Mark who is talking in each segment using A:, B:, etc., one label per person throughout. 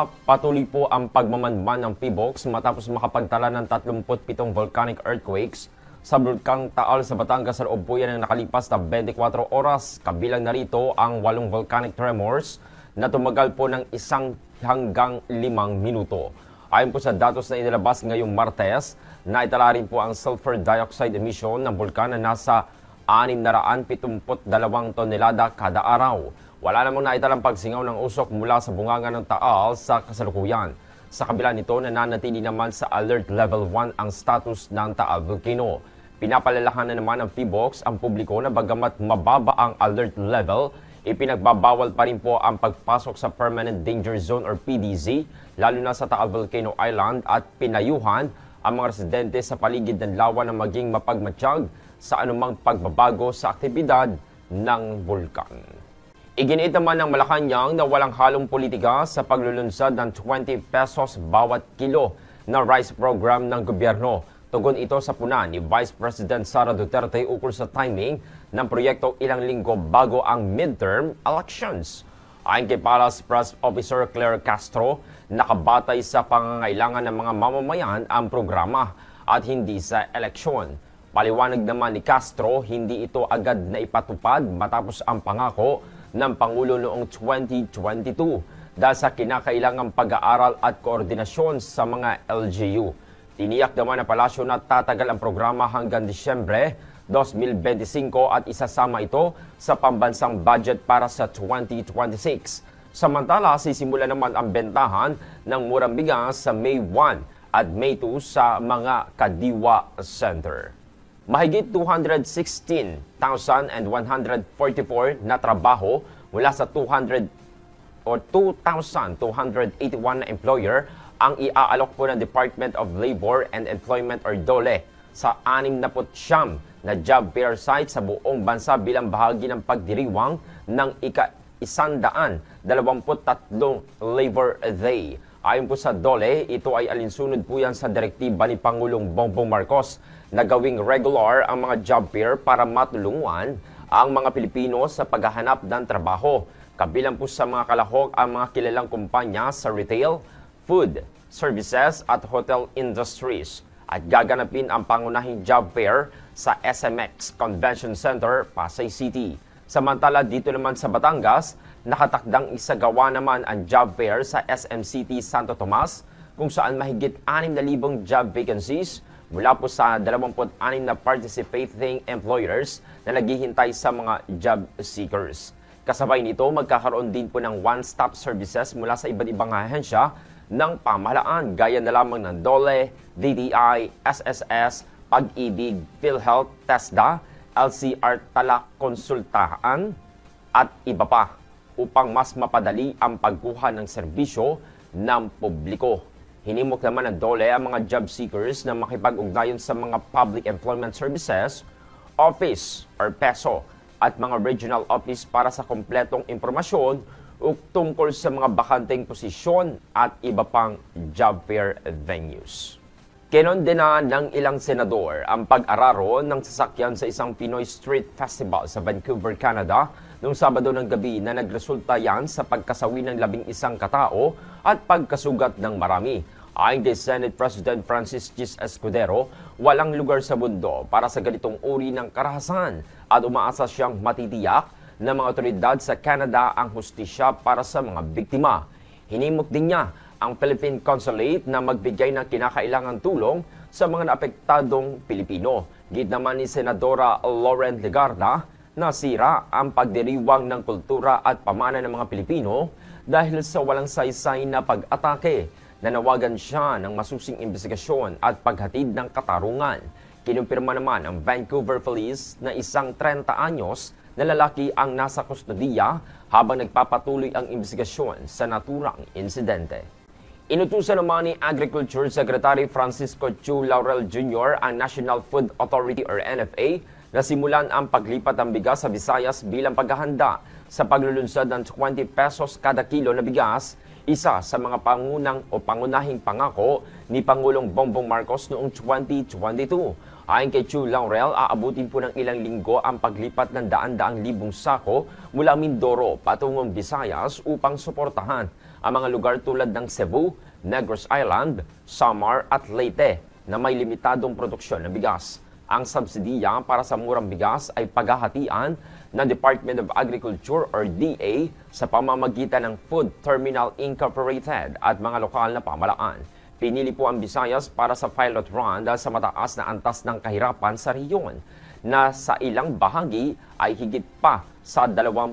A: Patuloy po ang pagmamanman ng PHIVOLCS matapos makapagtala ng 37 volcanic earthquakes sa Bulkang Taal sa Batangas sa loob po yan ng nakalipas na 24 oras. Kabilang narito ang 8 volcanic tremors na tumagal po ng 1 hanggang 5 minuto. Ayon po sa datos na inilabas ngayong Martes, naitala rin po ang sulfur dioxide emission ng bulkan na nasa 672 tonelada kada araw. Wala namang naitalang pagsingaw ng usok mula sa bunganga ng Taal sa kasalukuyan. Sa kabila nito, nananatili naman sa Alert Level 1 ang status ng Taal Volcano. Pinapalalahanan naman ng PHIVOLCS ang publiko na bagamat mababa ang alert level, ipinagbabawal pa rin po ang pagpasok sa Permanent Danger Zone or PDZ, lalo na sa Taal Volcano Island, at pinayuhan ang mga residente sa paligid ng lawa na maging mapagmatsyag sa anumang pagbabago sa aktibidad ng bulkan. Iginiit naman ng Malacanang na walang halong politika sa paglulunsad ng 20 pesos bawat kilo na rice program ng gobyerno. Tugon ito sa puna ni Vice President Sara Duterte ukol sa timing ng proyekto ilang linggo bago ang midterm elections. Ayon kay Palace Press Officer Claire Castro, nakabatay sa pangangailangan ng mga mamamayan ang programa at hindi sa eleksyon. Paliwanag naman ni Castro, hindi ito agad na ipatupad matapos ang pangako ng Pangulo noong 2022 dahil sa kinakailangang pag-aaral at koordinasyon sa mga LGU. Tiniyak naman ng palasyo na tatagal ang programa hanggang Disyembre 2025 at isasama ito sa pambansang budget para sa 2026. Samantala, sisimula naman ang bentahan ng murang bigas sa May 1 at May 2 sa mga Kadiwa Center. Mahigit 216,144 na trabaho mula sa 2,281 na employer ang iaalok po ng Department of Labor and Employment or DOLE sa 69 na job fair site sa buong bansa bilang bahagi ng pagdiriwang ng ika-123 Labor Day. Ayon po sa DOLE, ito ay alinsunod po yan sa direktiba ni Pangulong Bongbong Marcos na gawing regular ang mga job fair para matulungan ang mga Pilipino sa paghahanap ng trabaho. Kabilang po sa mga kalahok ang mga kilalang kumpanya sa retail, food, services at hotel industries. At gaganapin ang pangunahing job fair sa SMX Convention Center, Pasay City. Samantala dito naman sa Batangas, nakatakdang isagawa naman ang job fair sa SM City Santo Tomas kung saan mahigit 6,000 job vacancies mula po sa 26 na participating employers na naghihintay sa mga job seekers. Kasabay nito, magkakaroon din po ng one-stop services mula sa iba't ibang ahensya ng pamahalaan gaya na lamang ng DOLE, DTI, SSS, Pag-ibig, PhilHealth, TESDA, LCR Konsultahan at iba pa upang mas mapadali ang pagkuha ng serbisyo ng publiko. Hinimok naman ng DOLE ang mga job seekers na makipag-ugnayan sa mga Public Employment Services, Office or PESO at mga regional office para sa kompletong impormasyon tungkol sa mga bakanteng posisyon at iba pang job fair venues. Kinondena ng ilang senador ang pag-araro ng sasakyan sa isang Pinoy Street Festival sa Vancouver, Canada noong Sabado ng gabi na nagresulta yan sa pagkasawi ng 11 katao at pagkasugat ng marami. Ayon kay Senate President Francis Chis Escudero, walang lugar sa mundo para sa ganitong uri ng karahasan at umaasa siyang matitiyak ng mga otoridad sa Canada ang hustisya para sa mga biktima. Hinimok din niya ang Philippine Consulate na magbigay ng kinakailangang tulong sa mga naapektadong Pilipino. Gid naman ni Senadora Lauren Legarda na sira ang pagdiriwang ng kultura at pamana ng mga Pilipino dahil sa walang saysay na pag-atake. Nanawagan siya ng masusing investigasyon at paghatid ng katarungan. Kinumpirma naman ang Vancouver Police na isang 30 anyos na lalaki ang nasa kustodiya habang nagpapatuloy ang investigasyon sa naturang insidente. Inutusan naman ni Agriculture Secretary Francisco Chu Laurel Jr. ang National Food Authority or NFA na simulan ang paglipat ng bigas sa Visayas bilang paghahanda sa paglulunsad ng 20 pesos kada kilo na bigas, isa sa mga pangunahing pangako ni Pangulong Bongbong Marcos noong 2022. Ayon kay Chu Laurel, aabutin po ng ilang linggo ang paglipat ng daan-daang libong sako mula Mindoro patungong Visayas upang suportahan ang mga lugar tulad ng Cebu, Negros Island, Samar at Leyte na may limitadong produksyon ng bigas. Ang subsidiya para sa murang bigas ay paghahatian ng Department of Agriculture or DA sa pamamagitan ng Food Terminal Incorporated at mga lokal na pamahalaan. Pinili po ang Visayas para sa pilot run dahil sa mataas na antas ng kahirapan sa rehiyon na sa ilang bahagi ay higit pa sa 20%.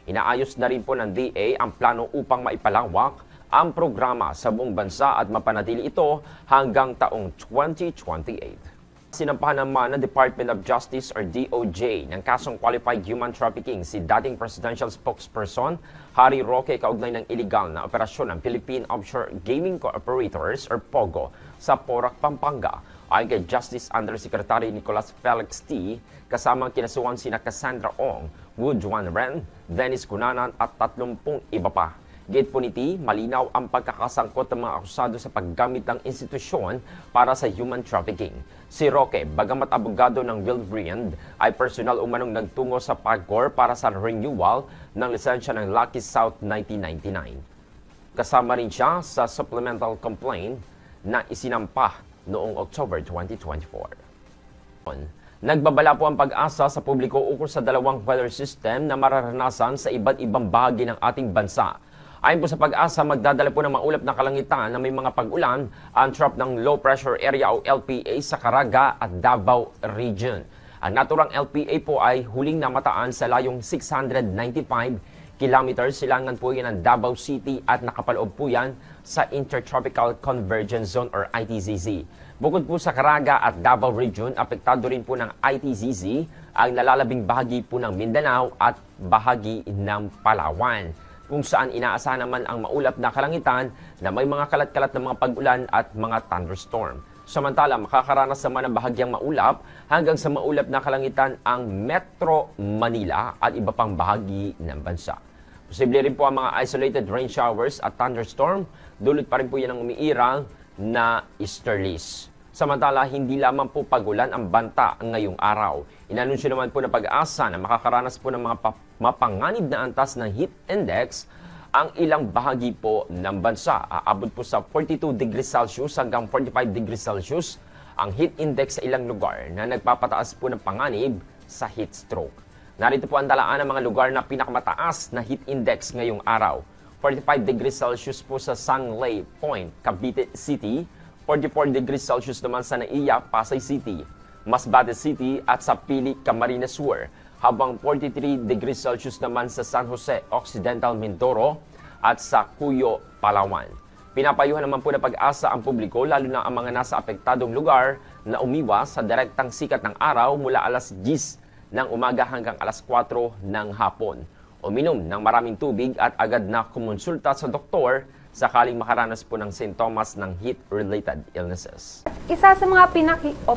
A: Inaayos na rin po ng DA ang plano upang maipalawak ang programa sa buong bansa at mapanatili ito hanggang taong 2028. Sinampahan naman ng Department of Justice or DOJ ng kasong qualified human trafficking si dating presidential spokesperson Harry Roque kaugnay ng iligal na operasyon ng Philippine Offshore Gaming Cooperators or POGO sa Porac, Pampanga. Ayon kay Justice Undersecretary Nicolas Felix T., kasamang kinasuhan sina Cassandra Ong, Wu Juan Ren, Dennis Cunanan at 30 iba pa. Gate po ni T, malinaw ang pagkakasangkot ng mga akusado sa paggamit ng institusyon para sa human trafficking. Si Roque, bagamat abogado ng Wilbrand, ay personal umanong nagtungo sa PAGCOR para sa renewal ng lisensya ng Lucky South 1999. Kasama rin siya sa supplemental complaint na isinampa noong October 2024. Nagbabala po ang pag-asa sa publiko ukol sa dalawang weather system na mararanasan sa iba't ibang bahagi ng ating bansa. Ayon po sa pag-asa, magdadala po ng maulap na kalangitan na may mga pag-ulan ang trough ng low pressure area o LPA sa Caraga at Davao Region. Ang naturang LPA po ay huling namataan sa layong 695 kilometers. Silangan po yan ng Davao City at nakapaloob po yan sa Intertropical Convergence Zone or ITZZ. Bukod po sa Caraga at Davao Region, apektado rin po ng ITZZ ang nalalabing bahagi po ng Mindanao at bahagi ng Palawan, kung saan inaasahan naman ang maulap na kalangitan na may mga kalat-kalat na mga pag-ulan at mga thunderstorm. Samantala, makakaranas naman ng bahagyang maulap hanggang sa maulap na kalangitan ang Metro Manila at iba pang bahagi ng bansa. Posible rin po ang mga isolated rain showers at thunderstorm. Dulot pa rin po yan ang umiirang na easterlies. Samantala, hindi lamang po pagulan ang banta ngayong araw. Inanunsyo naman po ng Pag-asa na makakaranas po ng mga mapanganib na antas ng heat index ang ilang bahagi po ng bansa. Aabot po sa 42 degrees Celsius hanggang 45 degrees Celsius ang heat index sa ilang lugar na nagpapataas po ng panganib sa heat stroke. Narito po ang talaan ng mga lugar na pinakamataas na heat index ngayong araw. 45 degrees Celsius po sa Sangley Point, Cavite City. 44 degrees Celsius naman sa Naiya, Pasay City, Masbate City at sa Pili, Camarines Sur, habang 43 degrees Celsius naman sa San Jose Occidental, Mindoro at sa Cuyo, Palawan. Pinapayuhan naman po na Pag-asa ang publiko, lalo na ang mga nasa apektadong lugar, na umiwas sa direktang sikat ng araw mula alas 10 ng umaga hanggang alas 4 ng hapon. Uminom ng maraming tubig at agad na kumonsulta sa doktor sakaling makaranas po ng sintomas ng heat-related illnesses.
B: Isa sa mga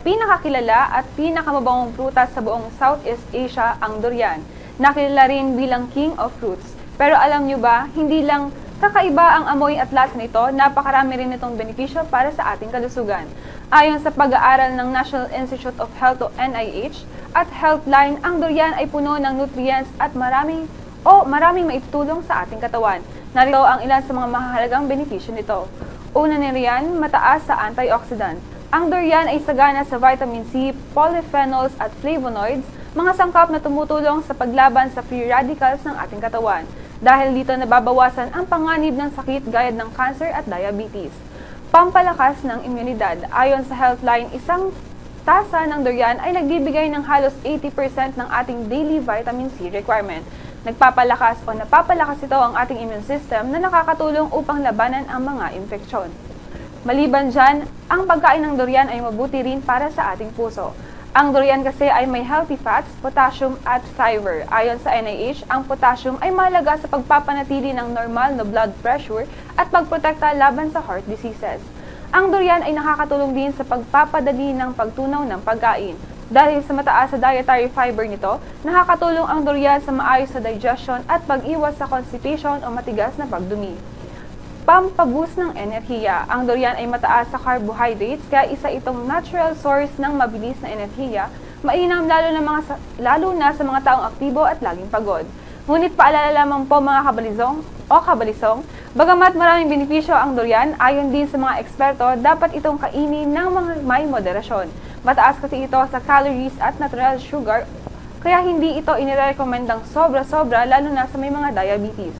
B: pinakakilala at pinakamabangong prutas sa buong Southeast Asia ang durian. Nakilala rin bilang King of Fruits. Pero alam nyo ba, hindi lang kakaiba ang amoy at lasa nito, napakarami rin itong benepisyo para sa ating kalusugan. Ayon sa pag-aaral ng National Institute of Health o NIH at Healthline, ang durian ay puno ng nutrients at maraming maitutulong sa ating katawan. Narito ang ilan sa mga mahalagang benepisyo nito. Una na riyan, mataas sa antioxidant. Ang durian ay sagana sa vitamin C, polyphenols at flavonoids, mga sangkap na tumutulong sa paglaban sa free radicals ng ating katawan. Dahil dito nababawasan ang panganib ng sakit gaya ng cancer at diabetes. Pampalakas ng imunidad. Ayon sa Healthline, isang tasa ng durian ay nagbibigay ng halos 80% ng ating daily vitamin C requirement. Napapalakas ito ang ating immune system na nakakatulong upang labanan ang mga infeksyon. Maliban dyan, ang pagkain ng durian ay mabuti rin para sa ating puso. Ang durian kasi ay may healthy fats, potassium at fiber. Ayon sa NIH, ang potassium ay mahalaga sa pagpapanatili ng normal na blood pressure at pagprotekta laban sa heart diseases. Ang durian ay nakakatulong din sa pagpapadali ng pagtunaw ng pagkain. Dahil sa mataas sa dietary fiber nito, nakakatulong ang durian sa maayos sa digestion at pag-iwas sa constipation o matigas na pagdumi. Pampaboost ng enerhiya. Ang durian ay mataas sa carbohydrates kaya isa itong natural source ng mabilis na enerhiya, mainam lalo na sa mga taong aktibo at laging pagod. Ngunit paalala lamang po mga kabalisong, bagamat maraming benepisyo ang durian, ayon din sa mga eksperto, dapat itong kainin ng mga may moderasyon. Mataas kasi ito sa calories at natural sugar, kaya hindi ito inirekomendang sobra-sobra lalo na sa may mga diabetes.